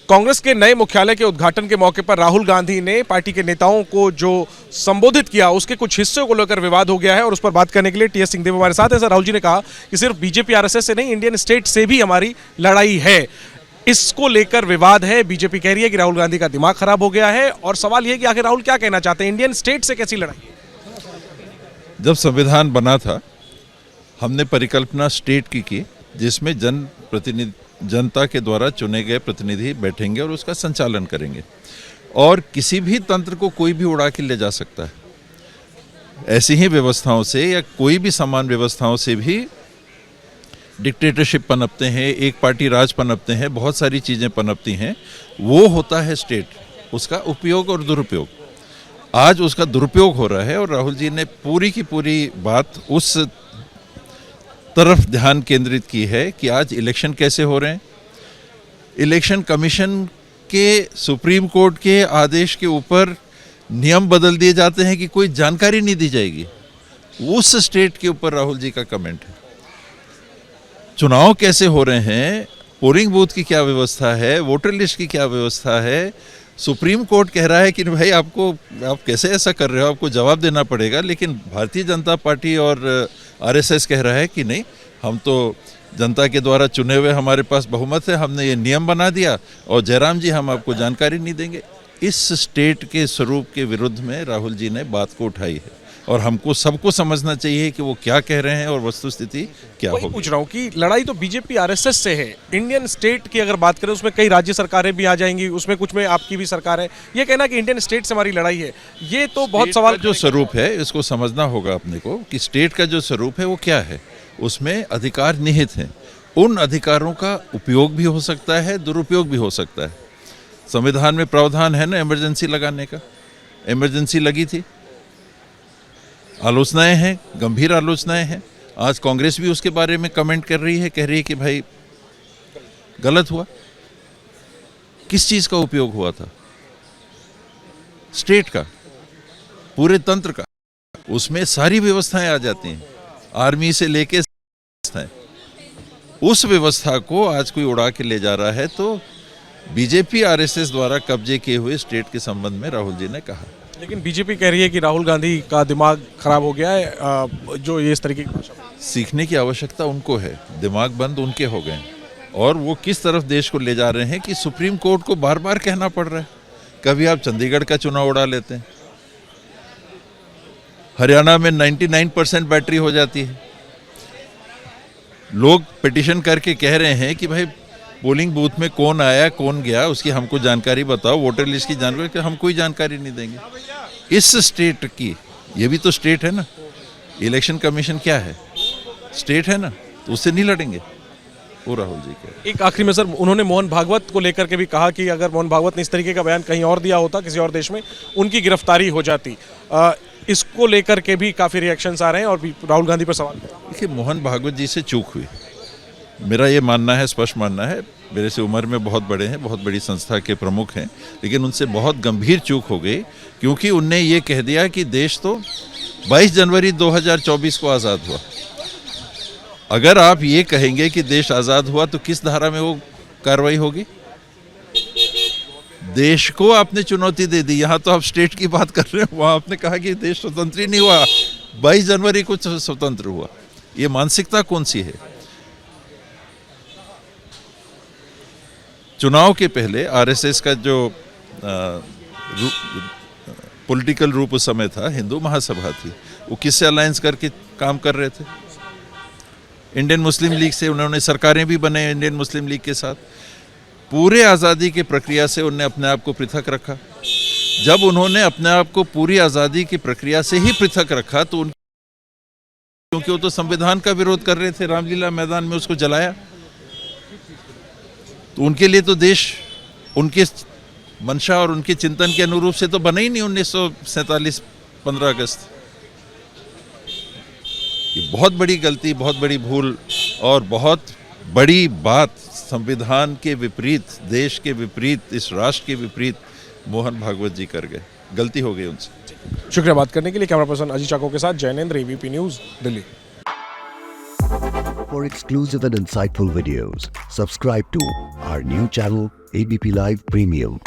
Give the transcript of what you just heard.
कांग्रेस के नए मुख्यालय के उद्घाटन के मौके पर राहुल गांधी ने पार्टी के नेताओं को जो संबोधित किया उसके कुछ हिस्सों को लेकर विवाद हो गया है और उस पर बात करने के लिए टीएस सिंहदेव हमारे साथ है। सर, राहुल जी ने कहा कि सिर्फ बीजेपी आरएसएस से नहीं, इंडियन स्टेट से भी हमारी लड़ाई है। इसको लेकर विवाद है। बीजेपी कह रही है कि राहुल गांधी का दिमाग खराब हो गया है और सवाल यह कि आखिर राहुल क्या कहना चाहते हैं, इंडियन स्टेट से कैसी लड़ाई? जब संविधान बना था हमने परिकल्पना स्टेट की जिसमें जनता के द्वारा चुने गए प्रतिनिधि बैठेंगे और उसका संचालन करेंगे और किसी भी तंत्र को कोई भी उड़ा के ले जा सकता है। ऐसी ही व्यवस्थाओं से या कोई भी समान व्यवस्थाओं से भी डिक्टेटरशिप पनपते हैं, एक पार्टी राज पनपते हैं, बहुत सारी चीज़ें पनपती हैं। वो होता है स्टेट, उसका उपयोग और दुरुपयोग। आज उसका दुरुपयोग हो रहा है और राहुल जी ने पूरी की पूरी बात उस तरफ ध्यान केंद्रित की है कि आज इलेक्शन कैसे हो रहे हैं। इलेक्शन कमीशन के सुप्रीम कोर्ट के आदेश के ऊपर नियम बदल दिए जाते हैं कि कोई जानकारी नहीं दी जाएगी। उस स्टेट के ऊपर राहुल जी का कमेंट है। चुनाव कैसे हो रहे हैं, पोलिंग बूथ की क्या व्यवस्था है, वोटर लिस्ट की क्या व्यवस्था है। सुप्रीम कोर्ट कह रहा है कि भाई आप कैसे ऐसा कर रहे हो, आपको जवाब देना पड़ेगा। लेकिन भारतीय जनता पार्टी और आरएसएस कह रहा है कि नहीं, हम तो जनता के द्वारा चुने हुए, हमारे पास बहुमत है, हमने ये नियम बना दिया और जयराम जी हम आपको जानकारी नहीं देंगे। इस स्टेट के स्वरूप के विरुद्ध में राहुल जी ने बात को उठाई है और हमको सबको समझना चाहिए कि वो क्या कह रहे हैं और वस्तुस्थिति क्या होगी। पूछ रहा हूँ कि लड़ाई तो बीजेपी आरएसएस से है। इंडियन स्टेट की अगर बात करें उसमें कई राज्य सरकारें भी आ जाएंगी, उसमें कुछ में आपकी भी सरकार है। ये कहना कि इंडियन स्टेट से हमारी लड़ाई है, ये तो बहुत सवाल। जो स्वरूप है इसको समझना होगा अपने को कि स्टेट का जो स्वरूप है वो क्या है। उसमें अधिकार निहित हैं, उन अधिकारों का उपयोग भी हो सकता है, दुरुपयोग भी हो सकता है। संविधान में प्रावधान है ना इमरजेंसी लगाने का, इमरजेंसी लगी थी, आलोचनाएं हैं, गंभीर आलोचनाएं हैं। आज कांग्रेस भी उसके बारे में कमेंट कर रही है, कह रही है कि भाई गलत हुआ। किस चीज का उपयोग हुआ था? स्टेट का, पूरे तंत्र का। उसमें सारी व्यवस्थाएं आ जाती हैं, आर्मी से लेके उस व्यवस्था को आज कोई उड़ा के ले जा रहा है। तो बीजेपी आरएसएस द्वारा कब्जे किए हुए स्टेट के संबंध में राहुल जी ने कहा। लेकिन बीजेपी कह रही है कि राहुल गांधी का दिमाग खराब हो गया है। जो ये इस तरीके की सीखने की आवश्यकता उनको है, दिमाग बंद उनके हो गए और वो किस तरफ देश को ले जा रहे हैं कि सुप्रीम कोर्ट को बार बार कहना पड़ रहा है। कभी आप चंडीगढ़ का चुनाव उड़ा लेते हैं, हरियाणा में 99% बैटरी हो जाती है। लोग पिटीशन करके कह रहे हैं कि भाई पोलिंग बूथ में कौन आया कौन गया उसकी हमको जानकारी बताओ, वोटर लिस्ट की जानकारी, कि हम कोई जानकारी नहीं देंगे। इस स्टेट की, ये भी तो स्टेट है ना, इलेक्शन कमीशन क्या है, स्टेट है ना, तो उससे नहीं लड़ेंगे। वो राहुल जी के एक आखिरी में सर, उन्होंने मोहन भागवत को लेकर के भी कहा कि अगर मोहन भागवत ने इस तरीके का बयान कहीं और दिया होता, किसी और देश में, उनकी गिरफ्तारी हो जाती। इसको लेकर के भी काफी रिएक्शंस आ रहे हैं और भी राहुल गांधी पर सवाल। देखिए, मोहन भागवत जी से चूक हुई, मेरा ये मानना है, स्पष्ट मानना है। मेरे से उम्र में बहुत बड़े हैं, बहुत बड़ी संस्था के प्रमुख हैं, लेकिन उनसे बहुत गंभीर चूक हो गई क्योंकि उनने ये कह दिया कि देश तो 22 जनवरी 2024 को आज़ाद हुआ। अगर आप ये कहेंगे कि देश आज़ाद हुआ तो किस धारा में वो कार्रवाई होगी? देश को आपने चुनौती दे दी। यहाँ तो आप स्टेट की बात कर रहे हैं, वहाँ आपने कहा कि देश स्वतंत्र ही नहीं हुआ, 22 जनवरी को स्वतंत्र हुआ। ये मानसिकता कौन सी है? चुनाव के पहले आरएसएस का जो पॉलिटिकल रूप उस समय था, हिंदू महासभा थी, वो किससे अलायंस करके काम कर रहे थे? इंडियन मुस्लिम लीग से। उन्होंने सरकारें भी बने इंडियन मुस्लिम लीग के साथ। पूरे आज़ादी की प्रक्रिया से उन्होंने अपने आप को पृथक रखा। जब उन्होंने अपने आप को पूरी आज़ादी की प्रक्रिया से ही पृथक रखा तो क्योंकि वो तो संविधान का विरोध कर रहे थे, रामलीला मैदान में उसको जलाया, तो उनके लिए तो देश उनके मंशा और उनके चिंतन के अनुरूप से तो बना ही नहीं 1947 15 अगस्त। ये बहुत बड़ी गलती, बहुत बड़ी भूल और बहुत बड़ी बात संविधान के विपरीत, देश के विपरीत, इस राष्ट्र के विपरीत मोहन भागवत जी कर गए। गलती हो गई उनसे। शुक्रिया बात करने के लिए। कैमरा पर्सन अजीत चाको के साथ Jainendra, ABP news, Delhi. For exclusive and insightful videos, subscribe to our new channel ABP Live Premium.